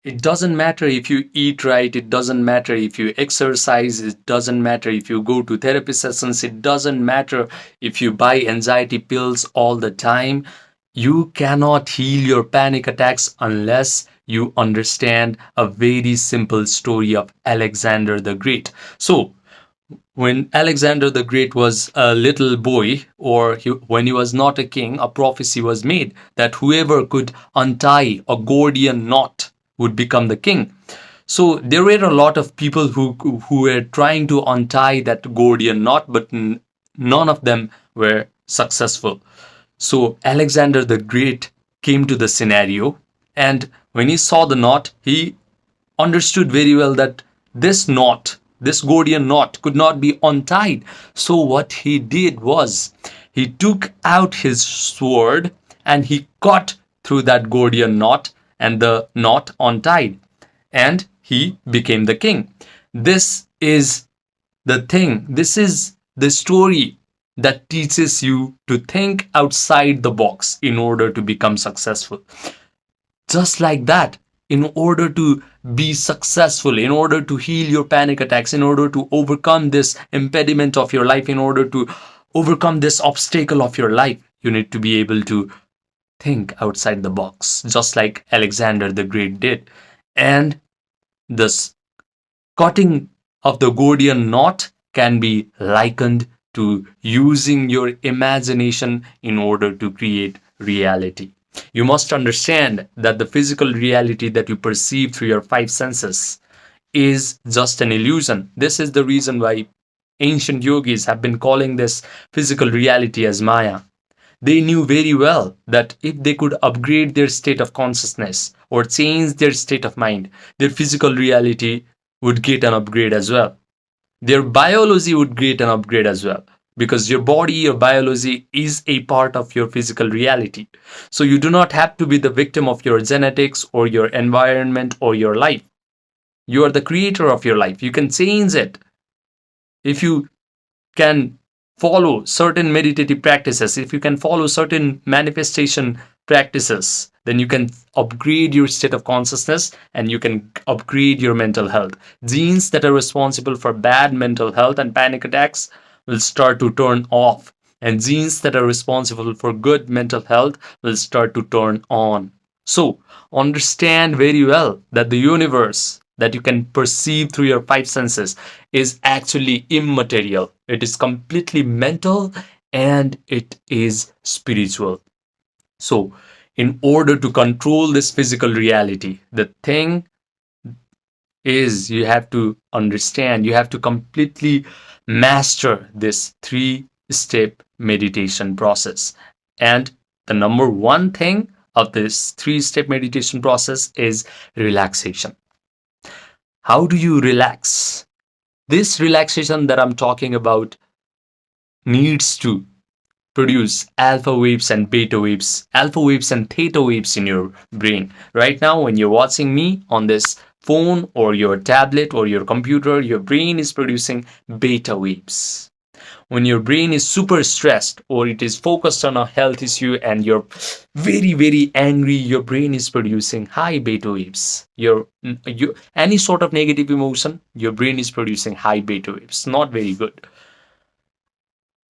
It doesn't matter if you eat right, it doesn't matter if you exercise, it doesn't matter if you go to therapy sessions, it doesn't matter if you buy anxiety pills all the time. You cannot heal your panic attacks unless you understand a very simple story of Alexander the Great. So, when Alexander the Great was a little boy, or when he was not a king, a prophecy was made that whoever could untie a Gordian knot would become the king. So there were a lot of people who were trying to untie that Gordian knot, but none of them were successful. So Alexander the Great came to the scenario, and when he saw the knot, he understood very well that this knot, this Gordian knot, could not be untied. So what he did was he took out his sword and he cut through that Gordian knot, and the knot untied, and he became the king. This is the thing. This is the story that teaches you to think outside the box in order to become successful. Just like that, in order to be successful, in order to heal your panic attacks, in order to overcome this impediment of your life, in order to overcome this obstacle of your life, you need to be able to think outside the box, just like Alexander the Great did. And this cutting of the Gordian knot can be likened to using your imagination in order to create reality. You must understand that the physical reality that you perceive through your five senses is just an illusion. This is the reason why ancient yogis have been calling this physical reality as Maya. They knew very well that if they could upgrade their state of consciousness or change their state of mind, their physical reality would get an upgrade as well. Their biology would get an upgrade as well, because your body, your biology is a part of your physical reality. So you do not have to be the victim of your genetics or your environment or your life. You are the creator of your life. You can change it. If you can follow certain meditative practices, if you can follow certain manifestation practices, then you can upgrade your state of consciousness and you can upgrade your mental health. Genes that are responsible for bad mental health and panic attacks will start to turn off, and genes that are responsible for good mental health will start to turn on. So understand very well that the universe that you can perceive through your five senses is actually immaterial. It is completely mental and it is spiritual. So in order to control this physical reality, the thing is you have to understand, you have to completely master this 3-step meditation process. And the number one thing of this 3-step meditation process is relaxation. How do you relax? This relaxation that I'm talking about needs to produce alpha waves and beta waves, alpha waves and theta waves in your brain. Right now, when you're watching me on this phone or your tablet or your computer, your brain is producing beta waves. When your brain is super stressed or it is focused on a health issue and you're very, very angry, your brain is producing high beta waves. Any sort of negative emotion, your brain is producing high beta waves. Not very good.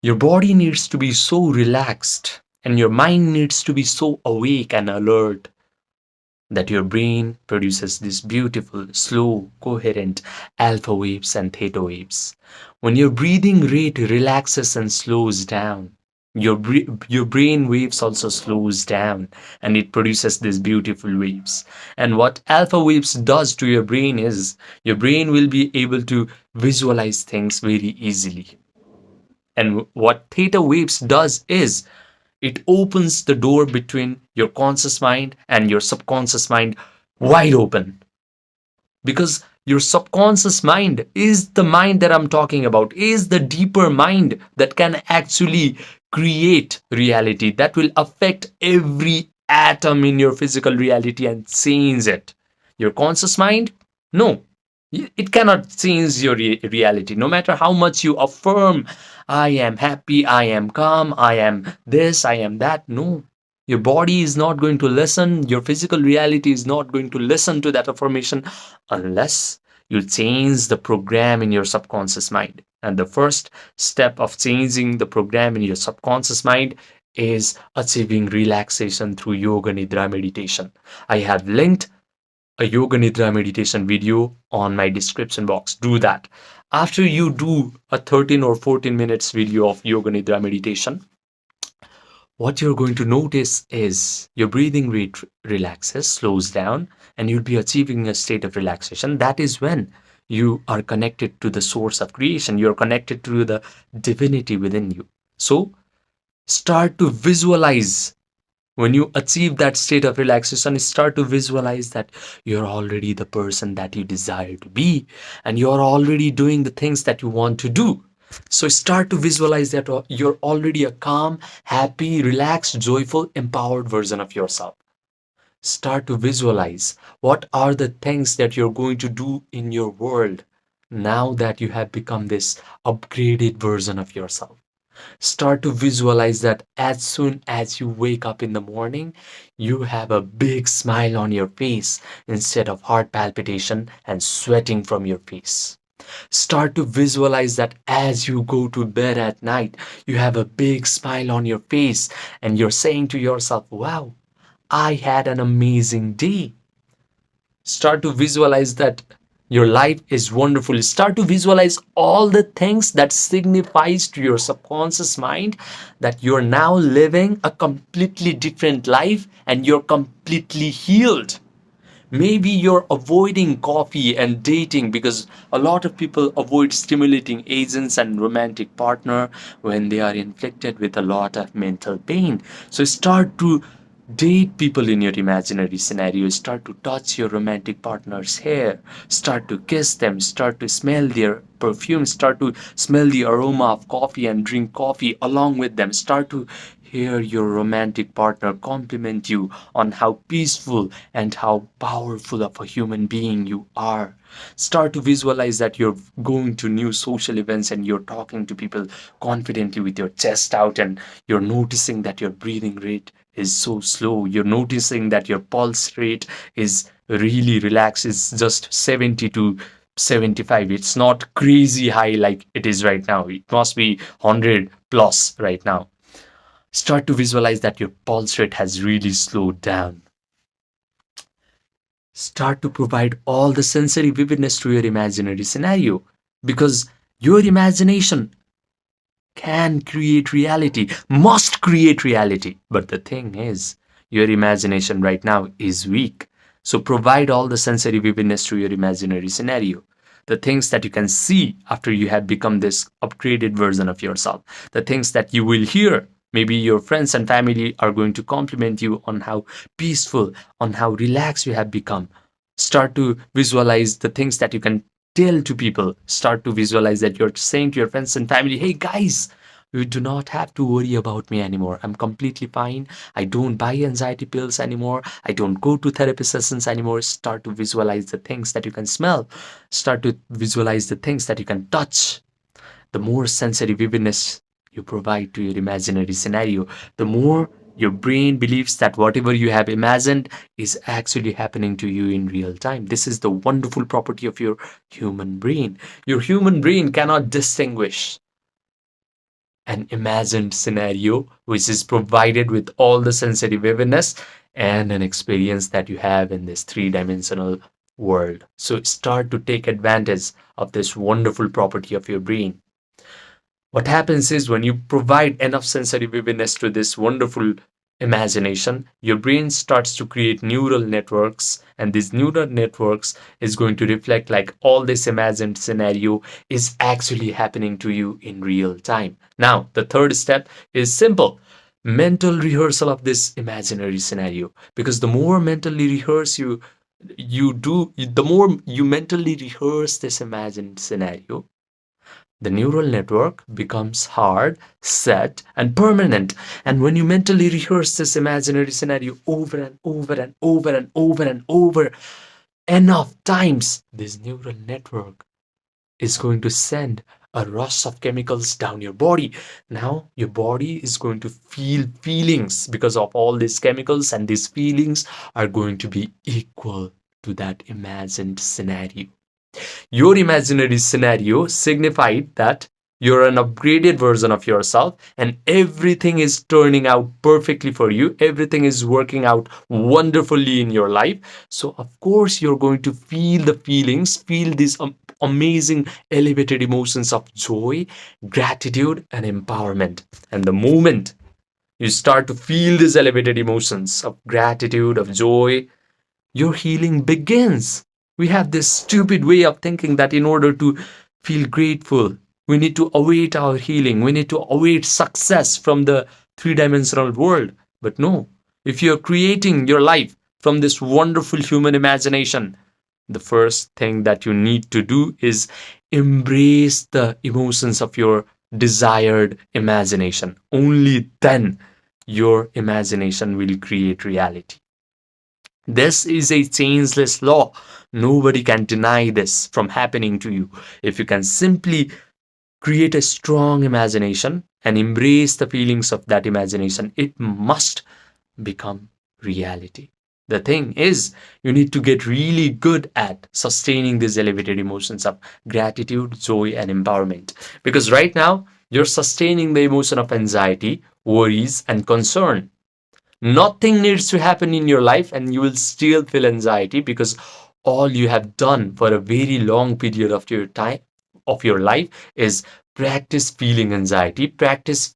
Your body needs to be so relaxed and your mind needs to be so awake and alert that your brain produces this beautiful, slow, coherent alpha waves and theta waves. When your breathing rate relaxes and slows down, your brain waves also slows down and it produces these beautiful waves. And what alpha waves does to your brain is your brain will be able to visualize things very easily. And what theta waves does is it opens the door between your conscious mind and your subconscious mind wide open. Because your subconscious mind is the mind that I'm talking about, is the deeper mind that can actually create reality, that will affect every atom in your physical reality and change it. Your conscious mind? No. It cannot change your reality. No matter how much you affirm, I am happy, I am calm, I am this, I am that. No. Your body is not going to listen. Your physical reality is not going to listen to that affirmation unless you change the program in your subconscious mind. And the first step of changing the program in your subconscious mind is achieving relaxation through yoga nidra meditation. I have linked a yoga nidra meditation video on my description box. Do that. After you do a 13 or 14 minutes video of yoga nidra meditation, what you're going to notice is your breathing rate relaxes, slows down, and you'll be achieving a state of relaxation. That is when you are connected to the source of creation. You're connected to the divinity within you. So start to visualize. When you achieve that state of relaxation, start to visualize that you're already the person that you desire to be, and you're already doing the things that you want to do. So start to visualize that you're already a calm, happy, relaxed, joyful, empowered version of yourself. Start to visualize what are the things that you're going to do in your world now that you have become this upgraded version of yourself. Start to visualize that as soon as you wake up in the morning, you have a big smile on your face instead of heart palpitation and sweating from your face. Start to visualize that as you go to bed at night, you have a big smile on your face and you're saying to yourself, wow, I had an amazing day. Start to visualize that your life is wonderful. Start to visualize all the things that signifies to your subconscious mind that you're now living a completely different life and you're completely healed. Maybe you're avoiding coffee and dating because a lot of people avoid stimulating agents and romantic partner when they are inflicted with a lot of mental pain. So start to date people in your imaginary scenario. Start to touch your romantic partner's hair. Start to kiss them. Start to smell their perfume. Start to smell the aroma of coffee and drink coffee along with them. Start to hear your romantic partner compliment you on how peaceful and how powerful of a human being you are. Start to visualize that you're going to new social events and you're talking to people confidently with your chest out, and you're noticing that your breathing rate is so slow. You're noticing that your pulse rate is really relaxed. It's just 70 to 75. It's not crazy high like it is right now. It must be 100 plus right now. Start to visualize that your pulse rate has really slowed down. Start to provide all the sensory vividness to your imaginary scenario, because your imagination can create reality, must create reality. But the thing is, your imagination right now is weak. So provide all the sensory vividness to your imaginary scenario. The things that you can see after you have become this upgraded version of yourself. The things that you will hear. Maybe your friends and family are going to compliment you on how peaceful, on how relaxed you have become. Start to visualize the things that you can tell to people. Start to visualize that you're saying to your friends and family, hey guys, you do not have to worry about me anymore. I'm completely fine. I don't buy anxiety pills anymore. I don't go to therapy sessions anymore. Start to visualize the things that you can smell. Start to visualize the things that you can touch. The more sensory vividness you provide to your imaginary scenario, the more your brain believes that whatever you have imagined is actually happening to you in real time. This is the wonderful property of your human brain. Your human brain cannot distinguish an imagined scenario which is provided with all the sensory vividness and an experience that you have in this three-dimensional world. So start to take advantage of this wonderful property of your brain. What happens is, when you provide enough sensory vividness to this wonderful imagination, your brain starts to create neural networks, and these neural networks is going to reflect like all this imagined scenario is actually happening to you in real time. Now, the third step is simple. Mental rehearsal of this imaginary scenario, because the more mentally rehearse you do, the more you mentally rehearse this imagined scenario, the neural network becomes hard, set, and permanent. And when you mentally rehearse this imaginary scenario over and over and over and over and over enough times, this neural network is going to send a rush of chemicals down your body. Now your body is going to feel feelings because of all these chemicals, and these feelings are going to be equal to that imagined scenario. Your imaginary scenario signified that you're an upgraded version of yourself and everything is turning out perfectly for you. Everything is working out wonderfully in your life. So, of course, you're going to feel the feelings, feel these amazing elevated emotions of joy, gratitude, and empowerment. And the moment you start to feel these elevated emotions of gratitude, of joy, your healing begins. We have this stupid way of thinking that in order to feel grateful, we need to await our healing. We need to await success from the three-dimensional world. But no, if you're creating your life from this wonderful human imagination, the first thing that you need to do is embrace the emotions of your desired imagination. Only then your imagination will create reality. This is a changeless law. Nobody can deny this from happening to you. If you can simply create a strong imagination and embrace the feelings of that imagination, it must become reality. The thing is, you need to get really good at sustaining these elevated emotions of gratitude, joy, and empowerment. Because right now, you're sustaining the emotion of anxiety, worries, and concern. Nothing needs to happen in your life and you will still feel anxiety because all you have done for a very long period of your time of your life is practice feeling anxiety, practice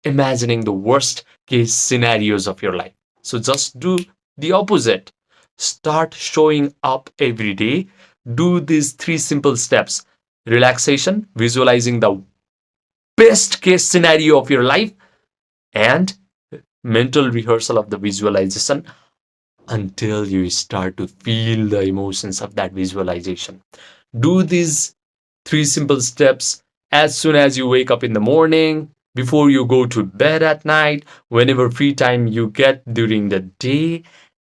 imagining the worst case scenarios of your life. So just do the opposite. Start showing up every day. Do these three simple steps: relaxation, visualizing the best case scenario of your life, and mental rehearsal of the visualization until you start to feel the emotions of that visualization. Do these three simple steps as soon as you wake up in the morning, before you go to bed at night, whenever free time you get during the day,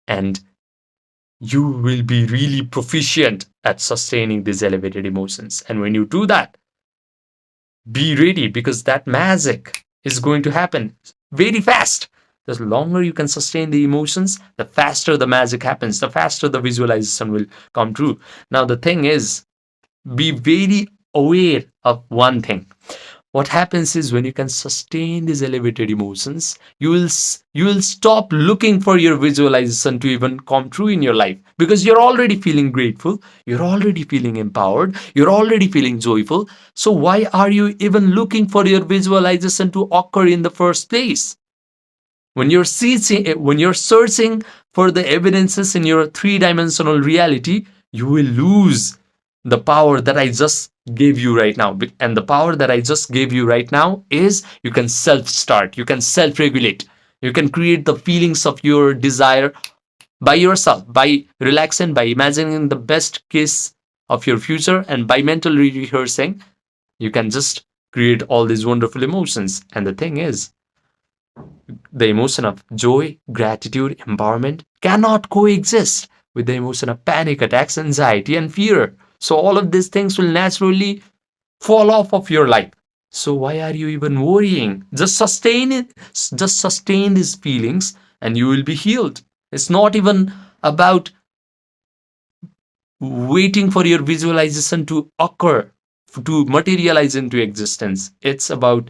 and you will be really proficient at sustaining these elevated emotions. And when you do that, be ready because that magic is going to happen very fast. The longer you can sustain the emotions, the faster the magic happens, the faster the visualization will come true. Now, the thing is, be very aware of one thing. What happens is when you can sustain these elevated emotions, you will stop looking for your visualization to even come true in your life because you're already feeling grateful, you're already feeling empowered, you're already feeling joyful. So why are you even looking for your visualization to occur in the first place? When you're searching for the evidences in your three-dimensional reality, you will lose the power that I just gave you right now. And the power that I just gave you right now is you can self-start, you can self-regulate, you can create the feelings of your desire by yourself, by relaxing, by imagining the best case of your future, and by mentally rehearsing, you can just create all these wonderful emotions. And the thing is, the emotion of joy, gratitude, empowerment cannot coexist with the emotion of panic attacks, anxiety, and fear. So all of these things will naturally fall off of your life. So why are you even worrying? Just sustain it. Just sustain these feelings and you will be healed. It's not even about waiting for your visualization to occur, to materialize into existence. It's about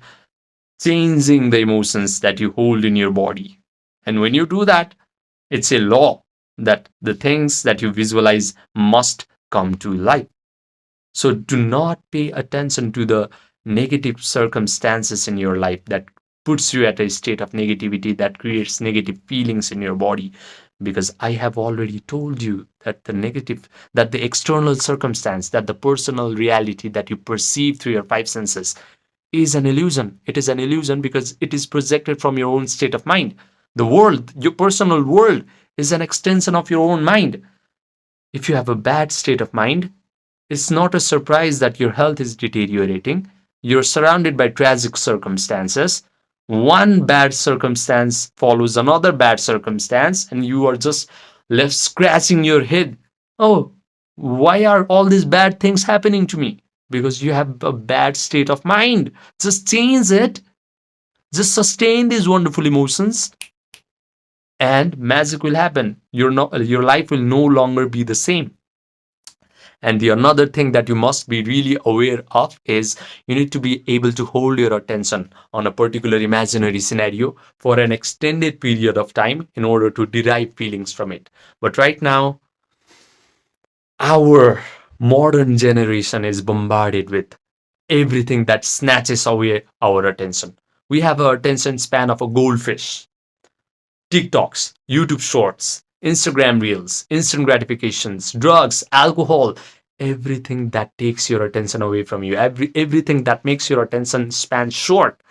changing the emotions that you hold in your body. And when you do that, it's a law that the things that you visualize must come to life. So do not pay attention to the negative circumstances in your life that puts you at a state of negativity, that creates negative feelings in your body. Because I have already told you that the external circumstance, that the personal reality that you perceive through your five senses is an illusion. It is an illusion because it is projected from your own state of mind. The world, your personal world, is an extension of your own mind. If you have a bad state of mind, it's not a surprise that your health is deteriorating. You're surrounded by tragic circumstances. One bad circumstance follows another bad circumstance, and you are just left scratching your head. Oh, why are all these bad things happening to me? because you have a bad state of mind. Just change it. Just sustain these wonderful emotions, and magic will happen. Your life will no longer be the same. And the another thing that you must be really aware of is you need to be able to hold your attention on a particular imaginary scenario for an extended period of time in order to derive feelings from it. But right now, our modern generation is bombarded with everything that snatches away our attention. We have an attention span of a goldfish. TikToks, YouTube Shorts, Instagram Reels, instant gratifications, drugs, alcohol, everything that takes your attention away from you, everything that makes your attention span short,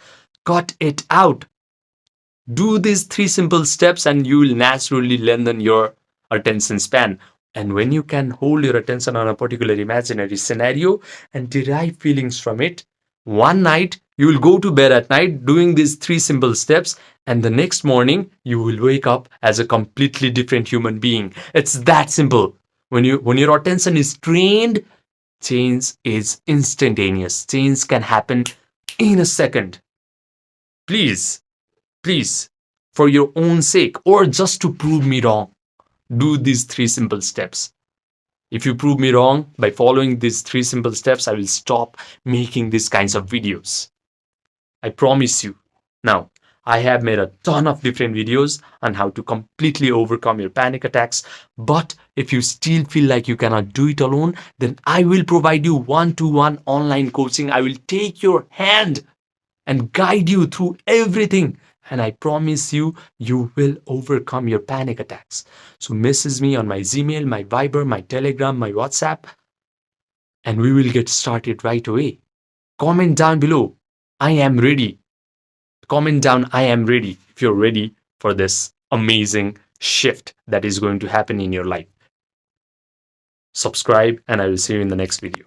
cut it out. Do these 3 simple steps and you will naturally lengthen your attention span. And when you can hold your attention on a particular imaginary scenario and derive feelings from it, one night you will go to bed at night doing these 3 simple steps, and the next morning you will wake up as a completely different human being. It's that simple. When your attention is trained, change is instantaneous. Change can happen in a second. Please, please, for your own sake or just to prove me wrong, do these 3 simple steps. If you prove me wrong by following these 3 simple steps, I will stop making these kinds of videos. I promise you. Now, I have made a ton of different videos on how to completely overcome your panic attacks. But if you still feel like you cannot do it alone, then I will provide you one-to-one online coaching. I will take your hand and guide you through everything. And I promise you, you will overcome your panic attacks. So message me on my Gmail, my Viber, my Telegram, my WhatsApp, and we will get started right away. Comment down below, I am ready. Comment down, I am ready, if you're ready for this amazing shift that is going to happen in your life. Subscribe, and I will see you in the next video.